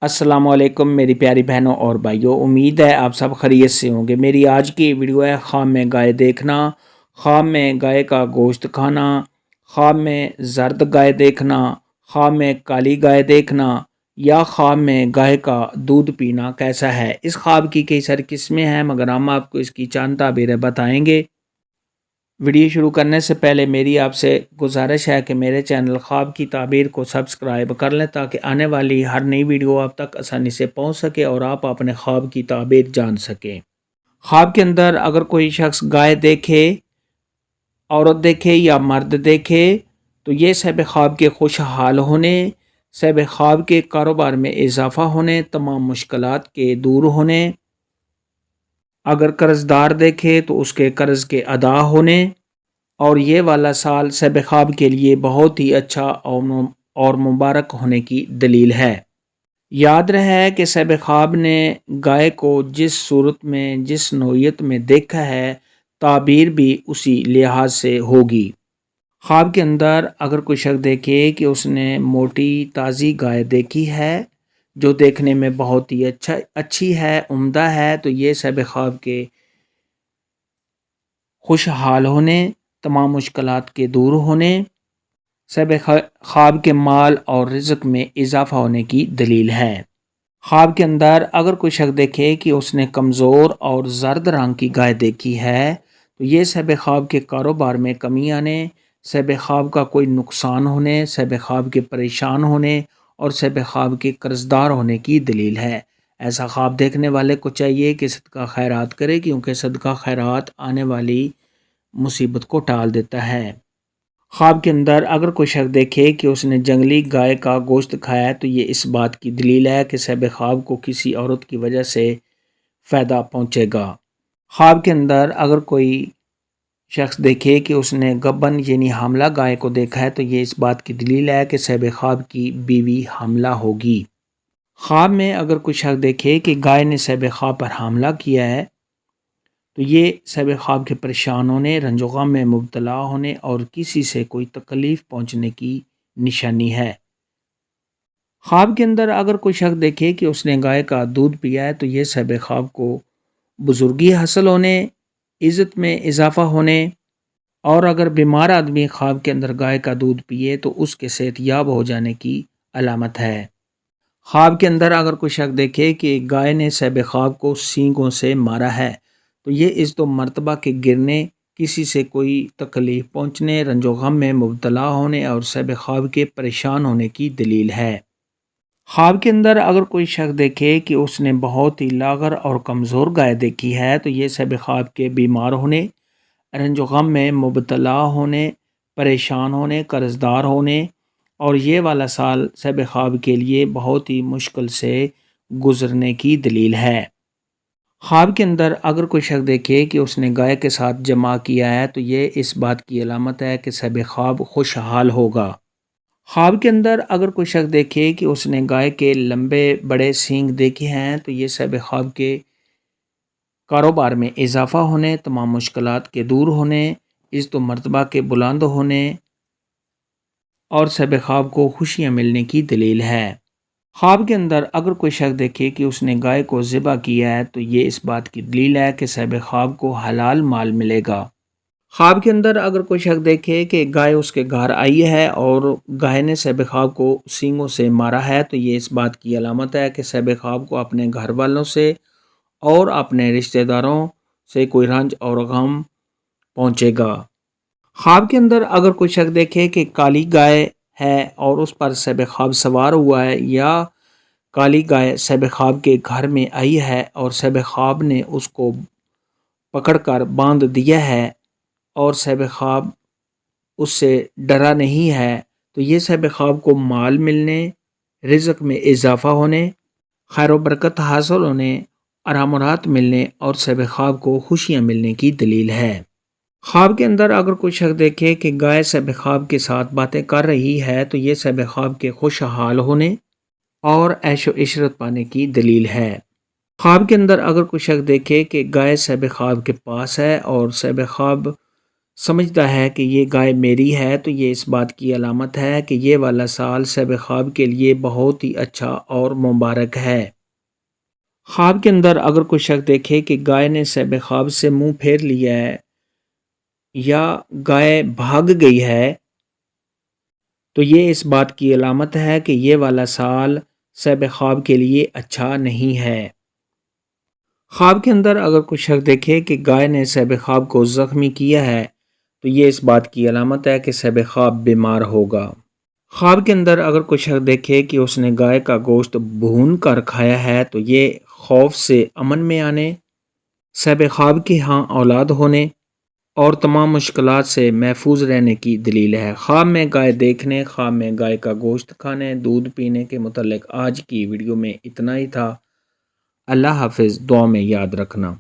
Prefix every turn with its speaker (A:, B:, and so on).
A: السلام علیکم میری پیاری بہنوں اور بھائیوں، امید ہے آپ سب خیریت سے ہوں گے۔ میری آج کی ویڈیو ہے خواب میں گائے دیکھنا، خواب میں گائے کا گوشت کھانا، خواب میں زرد گائے دیکھنا، خواب میں کالی گائے دیکھنا یا خواب میں گائے کا دودھ پینا کیسا ہے۔ اس خواب کی کئی ساری قسمیں ہیں مگر ہم آپ کو اس کی چند تعبیریں بتائیں گے۔ ویڈیو شروع کرنے سے پہلے میری آپ سے گزارش ہے کہ میرے چینل خواب کی تعبیر کو سبسکرائب کر لیں تاکہ آنے والی ہر نئی ویڈیو آپ تک آسانی سے پہنچ سکے اور آپ اپنے خواب کی تعبیر جان سکیں۔ خواب کے اندر اگر کوئی شخص گائے دیکھے، عورت دیکھے یا مرد دیکھے تو یہ صاحب خواب کے خوشحال ہونے، صاحب خواب کے کاروبار میں اضافہ ہونے، تمام مشکلات کے دور ہونے، اگر قرض دار دیکھے تو اس کے قرض کے ادا ہونے، اور یہ والا سال صاحب خواب کے لیے بہت ہی اچھا اور مبارک ہونے کی دلیل ہے۔ یاد رہے کہ صاحب خواب نے گائے کو جس صورت میں جس نوعیت میں دیکھا ہے تعبیر بھی اسی لحاظ سے ہوگی۔ خواب کے اندر اگر کوئی شخص دیکھے کہ اس نے موٹی تازی گائے دیکھی ہے جو دیکھنے میں بہت ہی اچھی ہے، عمدہ ہے، تو یہ صاحب خواب کے خوشحال ہونے، تمام مشکلات کے دور ہونے، صاحب خواب کے مال اور رزق میں اضافہ ہونے کی دلیل ہے۔ خواب کے اندر اگر کوئی شخص دیکھے کہ اس نے کمزور اور زرد رنگ کی گائے دیکھی ہے تو یہ صاحب خواب کے کاروبار میں کمی آنے، صاحب خواب کا کوئی نقصان ہونے، صاحب خواب کے پریشان ہونے اور صاحب خواب کے قرض دار ہونے کی دلیل ہے۔ ایسا خواب دیکھنے والے کو چاہیے کہ صدقہ خیرات کرے کیونکہ صدقہ خیرات آنے والی مصیبت کو ٹال دیتا ہے۔ خواب کے اندر اگر کوئی شخص دیکھے کہ اس نے جنگلی گائے کا گوشت کھایا ہے تو یہ اس بات کی دلیل ہے کہ صاحب خواب کو کسی عورت کی وجہ سے فائدہ پہنچے گا۔ خواب کے اندر اگر کوئی شخص دیکھے کہ اس نے گبن یعنی حاملہ گائے کو دیکھا ہے تو یہ اس بات کی دلیل ہے کہ صاحب خواب کی بیوی حاملہ ہوگی۔ خواب میں اگر کوئی شخص دیکھے کہ گائے نے صاحب خواب پر حملہ کیا ہے تو یہ صاحب خواب کے پریشان ہونے، رنج و غم میں مبتلا ہونے اور کسی سے کوئی تکلیف پہنچنے کی نشانی ہے۔ خواب کے اندر اگر کوئی شخص دیکھے کہ اس نے گائے کا دودھ پیا ہے تو یہ صاحب خواب کو بزرگی حاصل ہونے، عزت میں اضافہ ہونے، اور اگر بیمار آدمی خواب کے اندر گائے کا دودھ پیے تو اس کے صحت یاب ہو جانے کی علامت ہے۔ خواب کے اندر اگر کوئی شخص دیکھے کہ گائے نے صاحب خواب کو سینگوں سے مارا ہے تو یہ اس دو مرتبہ کے گرنے، کسی سے کوئی تکلیف پہنچنے، رنج و غم میں مبتلا ہونے اور صاحب خواب کے پریشان ہونے کی دلیل ہے۔ خواب کے اندر اگر کوئی شخص دیکھے کہ اس نے بہت ہی لاغر اور کمزور گائے دیکھی ہے تو یہ صاحب خواب کے بیمار ہونے، رنج و غم میں مبتلا ہونے، پریشان ہونے، قرض دار ہونے اور یہ والا سال صاحب خواب کے لیے بہت ہی مشکل سے گزرنے کی دلیل ہے۔ خواب کے اندر اگر کوئی شخص دیکھے کہ اس نے گائے کے ساتھ جمع کیا ہے تو یہ اس بات کی علامت ہے کہ صاحب خواب خوشحال ہوگا۔ خواب کے اندر اگر کوئی شخص دیکھے کہ اس نے گائے کے لمبے بڑے سینگ دیکھے ہیں تو یہ صاحب خواب کے کاروبار میں اضافہ ہونے، تمام مشکلات کے دور ہونے، عزت و مرتبہ کے بلند ہونے اور صاحب خواب کو خوشیاں ملنے کی دلیل ہے۔ خواب کے اندر اگر کوئی شخص دیکھے کہ اس نے گائے کو ذبح کیا ہے تو یہ اس بات کی دلیل ہے کہ صاحب خواب کو حلال مال ملے گا۔ خواب کے اندر اگر کوئی شخص دیکھے کہ گائے اس کے گھر آئی ہے اور گائے نے صاحب خواب کو سینگوں سے مارا ہے تو یہ اس بات کی علامت ہے کہ صاحب خواب کو اپنے گھر والوں سے اور اپنے رشتہ داروں سے کوئی رنج اور غم پہنچے گا۔ خواب کے اندر اگر کوئی شخص دیکھے کہ کالی گائے ہے اور اس پر صاحب خواب سوار ہوا ہے یا کالی گائے صاحب خواب کے گھر میں آئی ہے اور صاحب خواب نے اس کو پکڑ کر باندھ دیا ہے اور صاحب خواب اس سے ڈرا نہیں ہے تو یہ صاحب خواب کو مال ملنے، رزق میں اضافہ ہونے، خیر و برکت حاصل ہونے، آرام و راحت ملنے اور صاحب خواب کو خوشیاں ملنے کی دلیل ہے۔ خواب کے اندر اگر کوئی شخص دیکھے کہ گائے صاحب خواب کے ساتھ باتیں کر رہی ہے تو یہ صاحب خواب کے خوشحال ہونے اور عیش و عشرت پانے کی دلیل ہے۔ خواب کے اندر اگر کوئی شخص دیکھے کہ گائے صاحب خواب کے پاس ہے اور صاحب خواب سمجھتا ہے کہ یہ گائے میری ہے تو یہ اس بات کی علامت ہے کہ یہ والا سال صاحب خواب کے لیے بہت ہی اچھا اور مبارک ہے۔ خواب کے اندر اگر کوئی شخص دیکھے کہ گائے نے صاحب خواب سے منہ پھیر لیا ہے یا گائے بھاگ گئی ہے تو یہ اس بات کی علامت ہے کہ یہ والا سال صاحب خواب کے لیے اچھا نہیں ہے۔ خواب کے اندر اگر کوئی شخص دیکھے کہ گائے نے صاحب خواب کو زخمی کیا ہے تو یہ اس بات کی علامت ہے کہ صاحب خواب بیمار ہوگا۔ خواب کے اندر اگر کوئی شخص دیکھے کہ اس نے گائے کا گوشت بھون کر کھایا ہے تو یہ خوف سے امن میں آنے، صاحب خواب کے ہاں اولاد ہونے اور تمام مشکلات سے محفوظ رہنے کی دلیل ہے۔ خواب میں گائے دیکھنے، خواب میں گائے کا گوشت کھانے، دودھ پینے کے متعلق آج کی ویڈیو میں اتنا ہی تھا۔ اللہ حافظ، دعا میں یاد رکھنا۔